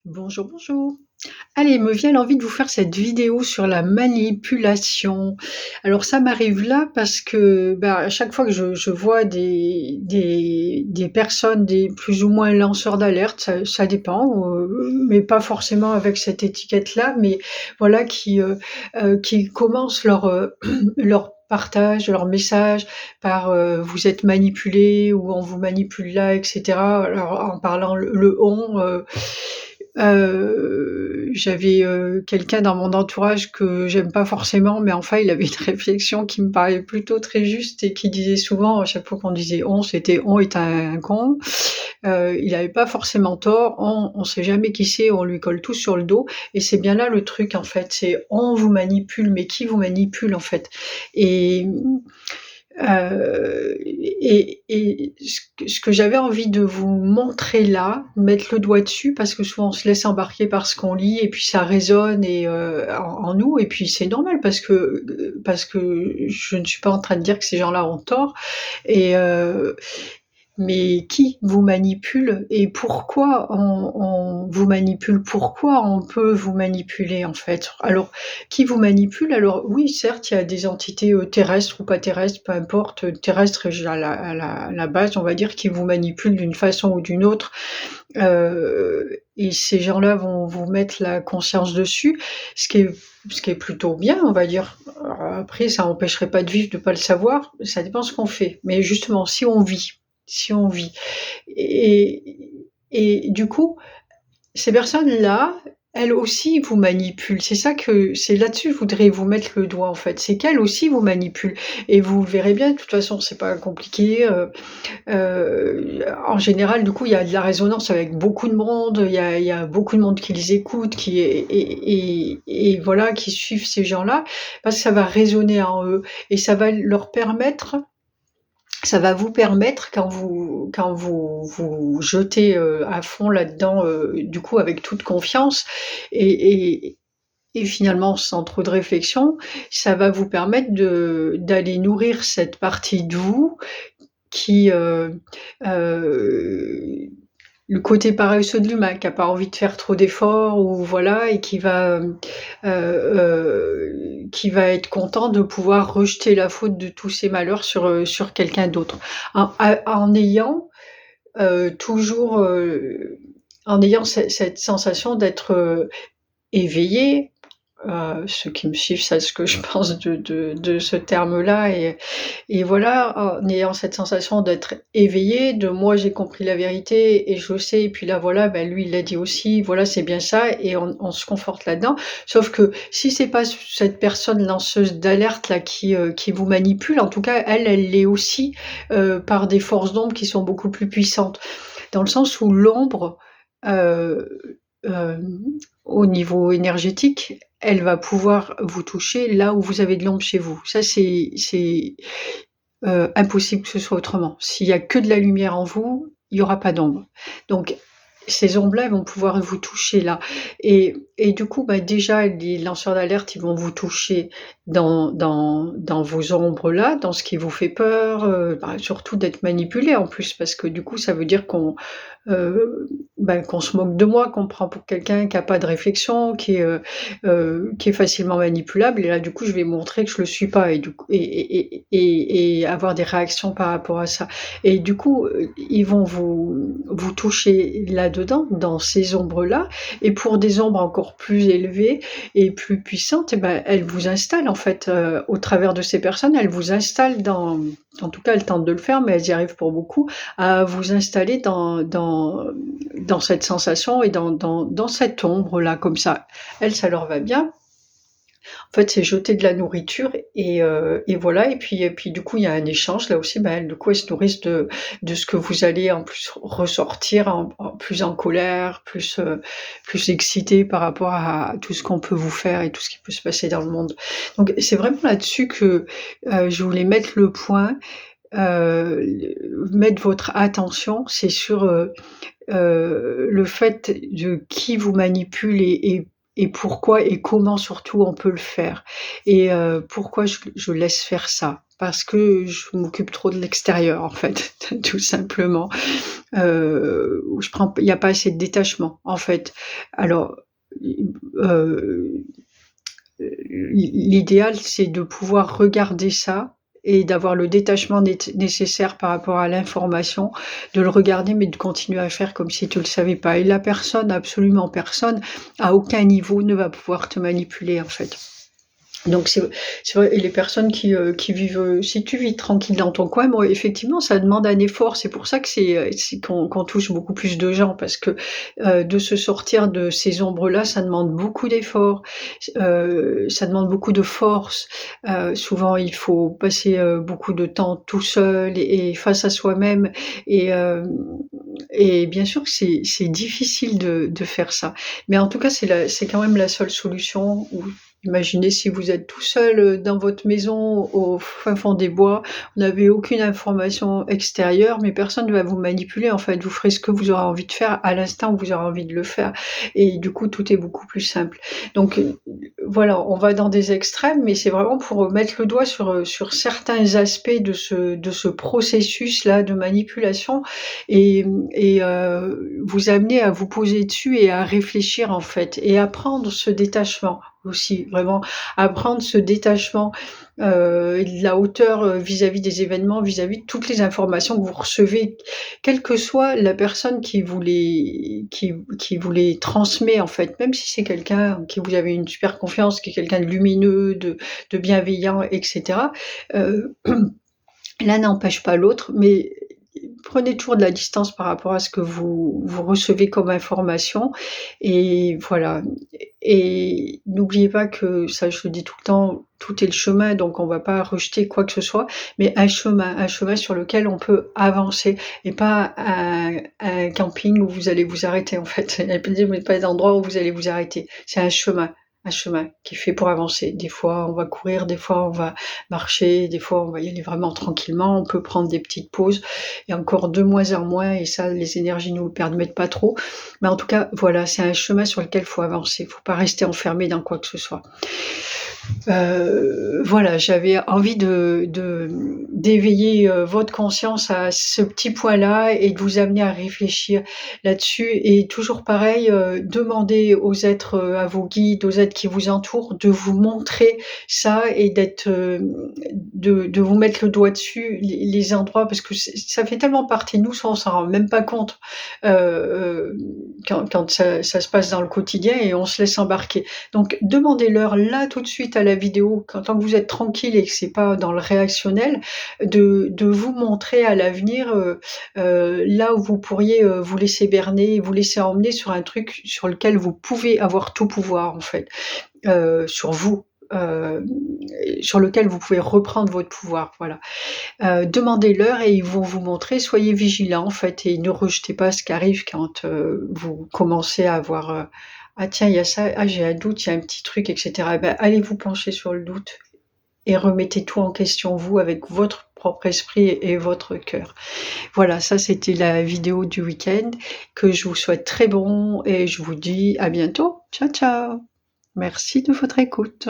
Bonjour, bonjour. Allez, me vient l'envie de vous faire cette vidéo sur la manipulation. Alors ça m'arrive là parce que, à chaque fois que je vois des personnes, des plus ou moins lanceurs d'alerte, ça dépend, mais pas forcément avec cette étiquette-là, mais voilà qui commencent leur, leur partage, leur message par, «Vous êtes manipulé» ou «On vous manipule là» et cetera. Alors en parlant le «on», j'avais, quelqu'un dans mon entourage que j'aime pas forcément, mais enfin, il avait une réflexion qui me paraît plutôt très juste et qui disait souvent, à chaque fois qu'on disait «on», c'était: «On est un con». Il avait pas forcément tort. On sait jamais qui c'est, on lui colle tout sur le dos et c'est bien là le truc, en fait, c'est on vous manipule, mais qui vous manipule, en fait? Et ce que j'avais envie de vous montrer là, mettre le doigt dessus parce que souvent on se laisse embarquer par ce qu'on lit et puis ça résonne en nous et puis c'est normal parce que je ne suis pas en train de dire que ces gens-là ont tort et mais qui vous manipule et pourquoi on vous manipule? Pourquoi on peut vous manipuler, en fait? Alors, qui vous manipule? Alors oui, certes, il y a des entités, terrestres ou pas terrestres, peu importe, terrestres à la base, on va dire, qui vous manipulent d'une façon ou d'une autre, et ces gens-là vont vous mettre la conscience dessus, ce qui est plutôt bien, on va dire. Après, ça empêcherait pas de vivre, de pas le savoir, ça dépend ce qu'on fait. Mais justement, si on vit et du coup, ces personnes-là, elles aussi vous manipulent. C'est là-dessus que je voudrais vous mettre le doigt, en fait. C'est qu'elles aussi vous manipulent et vous le verrez bien, de toute façon, c'est pas compliqué, en général, du coup, il y a de la résonance avec beaucoup de monde, il y a beaucoup de monde qui les écoute, qui et voilà, qui suivent ces gens-là, parce que ça va résonner en eux et ça va vous permettre quand vous jetez, à fond là-dedans, du coup avec toute confiance et finalement sans trop de réflexion, ça va vous permettre d'aller nourrir cette partie de vous qui, heu, le côté paresseux de l'humain, qui a pas envie de faire trop d'efforts ou voilà et qui va être content de pouvoir rejeter la faute de tous ses malheurs sur quelqu'un d'autre. En ayant, toujours, en ayant cette sensation d'être, éveillé. Ceux qui me suivent savent ce que je pense de ce terme-là et voilà, en ayant cette sensation d'être éveillé, de moi j'ai compris la vérité et je sais et puis là voilà, lui il l'a dit aussi, voilà c'est bien ça et on se conforte là-dedans. Sauf que si c'est pas cette personne lanceuse d'alerte là qui vous manipule, en tout cas elle l'est aussi, par des forces d'ombre qui sont beaucoup plus puissantes. Dans le sens où l'ombre, heu, hem, au niveau énergétique, elle va pouvoir vous toucher là où vous avez de l'ombre chez vous. Ça c'est impossible que ce soit autrement. S'il y a que de la lumière en vous, il y aura pas d'ombre. Donc ces ombres-là, elles vont pouvoir vous toucher là et du coup, déjà les lanceurs d'alerte, ils vont vous toucher dans vos ombres-là, dans ce qui vous fait peur, surtout d'être manipulé en plus parce que du coup, ça veut dire heu, qu'on se moque de moi, qu'on me prend pour quelqu'un qui a pas de réflexion, qui est facilement manipulable et là, du coup, je vais montrer que je le suis pas et du coup et avoir des réactions par rapport à ça et du coup, ils vont vous toucher là-dedans, dans ces ombres-là et pour des ombres encore plus élevées et plus puissantes elles vous installent en fait, au travers de ces personnes, elles vous installent en tout cas, elles tentent de le faire, mais elles y arrivent pour beaucoup, à vous installer dans cette sensation et dans cette ombre-là, comme ça. Elles, ça leur va bien. En fait, c'est jeter de la nourriture et voilà et puis du coup, il y a un échange là aussi, elles, du coup, elles se nourrissent de ce que vous allez en plus ressortir plus en colère, plus excité par rapport à tout ce qu'on peut vous faire et tout ce qui peut se passer dans le monde. Donc c'est vraiment là-dessus que, je voulais mettre le point, mettre votre attention, c'est sur, le fait de qui vous manipule et et pourquoi et comment surtout on peut le faire. Et pourquoi je laisse faire ça? Parce que je m'occupe trop de l'extérieur en fait, tout simplement. Je prends il y a pas assez de détachement en fait. Alors, heu l'idéal, c'est de pouvoir regarder ça et d'avoir le détachement nécessaire par rapport à l'information, de le regarder, mais de continuer à faire comme si tu le savais pas. Et la personne, absolument personne, à aucun niveau ne va pouvoir te manipuler, en fait. Donc c'est vrai, et les personnes qui vivent, si tu vis tranquille dans ton coin, bon effectivement ça demande un effort. C'est pour ça que c'est qu'on touche beaucoup plus de gens parce que, de se sortir de ces ombres-là, ça demande beaucoup d'efforts, ça demande beaucoup de force. Souvent il faut passer, beaucoup de temps tout seul et face à soi-même et bien sûr que c'est difficile de faire ça. Mais en tout cas c'est quand même la seule solution. Ou imaginez si vous êtes tout seul, dans votre maison au fin fond des bois, vous n'avez aucune information extérieure, mais personne ne va vous manipuler en fait. Vous ferez ce que vous aurez envie de faire à l'instant où vous aurez envie de le faire et du coup tout est beaucoup plus simple. Donc, voilà, on va dans des extrêmes, mais c'est vraiment pour mettre le doigt sur certains aspects de ce processus-là de manipulation et vous amener à vous poser dessus et à réfléchir en fait et à prendre ce détachement aussi, vraiment à prendre ce détachement, de la hauteur, vis-à-vis des événements, vis-à-vis de toutes les informations que vous recevez, quelle que soit la personne qui vous les transmet en fait. Même si c'est quelqu'un en qui vous avez une super confiance, qui est quelqu'un de lumineux, de bienveillant et cetera, l'un n'empêche pas l'autre, mais prenez toujours de la distance par rapport à ce que vous recevez comme information et voilà. Et n'oubliez pas que ça, je le dis tout le temps, tout est le chemin, donc on va pas rejeter quoi que ce soit, mais un chemin sur lequel on peut avancer et pas un camping où vous allez vous arrêter en fait. Il n'y a pas d'endroit où vous allez vous arrêter. C'est un chemin qui est fait pour avancer. Des fois, on va courir, des fois, on va marcher, des fois, on va y aller vraiment tranquillement. On peut prendre des petites pauses et encore de moins en moins, et ça, les énergies nous le permettent pas trop. Mais en tout cas, voilà, c'est un chemin sur lequel il faut avancer. Il faut pas rester enfermé dans quoi que ce soit. Voilà, j'avais envie d'éveiller, votre conscience à ce petit point-là et de vous amener à réfléchir là-dessus et toujours pareil, demandez aux êtres, à vos guides, aux êtres qui vous entourent de vous montrer ça et de vous mettre le doigt dessus, les endroits parce que ça fait tellement partie de nous, ça on s'en rend même pas compte, quand ça se passe dans le quotidien et on se laisse embarquer. Donc demandez-leur là tout de suite à la vidéo, tant que vous êtes tranquille et que c'est pas dans le réactionnel, de vous montrer à l'avenir, là où vous pourriez, vous laisser berner, vous laisser emmener sur un truc sur lequel vous pouvez avoir tout pouvoir en fait, sur vous, sur lequel vous pouvez reprendre votre pouvoir, voilà. Demandez-leur et ils vont vous montrer, soyez vigilants en fait et ne rejetez pas ce qui arrive quand, vous commencez à avoir, «Ah tiens, il y a ça, ah j'ai un doute, il y a un petit truc» et cetera. Et bah, allez vous pencher sur le doute et remettez tout en question vous, avec votre propre esprit et votre cœur. Voilà, ça c'était la vidéo du week-end que je vous souhaite très bon et je vous dis à bientôt. Ciao, ciao. Merci de votre écoute.